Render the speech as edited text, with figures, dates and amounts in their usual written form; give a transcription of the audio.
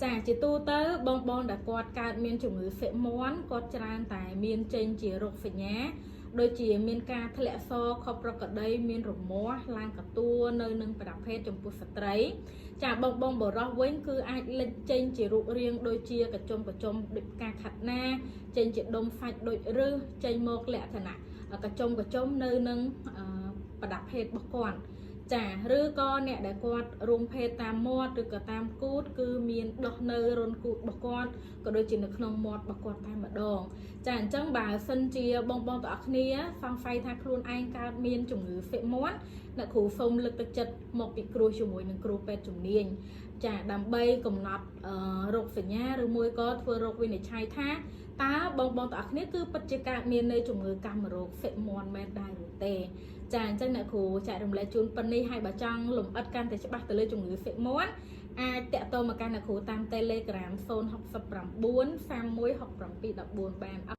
ចាជាទូទៅបងដែលគាត់កើតមានជំងឺហ្វេម៉នគាត់ច្រើនតែមានចេញជារោគសញ្ញាដូចជាមានការធ្លាក់សខុសប្រក្រតីមានរមាស់ឡើងកតួនៅនឹងប្រភេទចំពោះស្ត្រីចាបងបរោះវិញគឺអាចលេចចេញជារូបរាងដូចជាកញ្ចុំដូចការខាត់ណាចេញជាដុំសាច់ដូចរឹសចេញមកលក្ខណៈកញ្ចុំនៅនឹងប្រភេទរបស់គាត់ចាឬក៏អ្នកដែលគាត់រួមភេទតាមមាត់ឬក៏តាមគូតគឺមានដោះនៅរុនគូតរបស់គាត់ក៏ដូចជានៅក្នុងមាត់របស់គាត់តែម្ដងចាអញ្ចឹងបើសិនជាបងទាំងអស់គ្នាសង្ស័យថាខ្លួនឯងកើតមានជំងឺហ្វេម៉នអ្នកគ្រូសូមលើកទឹកចិត្តមកពិគ្រោះជាមួយនឹងគ្រូពេទ្យជំនាញចាដើម្បីកំណត់រោគសញ្ញាឬមួយក៏ធ្វើរោគវិនិច្ឆ័យថាតើបងទាំងអស់គ្នាគឺពិតជាកើតមាននៅជំងឺកាមរោគហ្វេម៉នមែនដែរឬទេចាអញ្ចឹងអ្នកគ្រូចែករំលែកជូនប៉ុណ្នេះហើយបើចង់លម្អិតកាន់តែច្បាស់ទៅលើជំងឺហ្វេម៉នអាចតាក់ទងមកកាន់អ្នកគ្រូតាម Telegram 069 316714បាន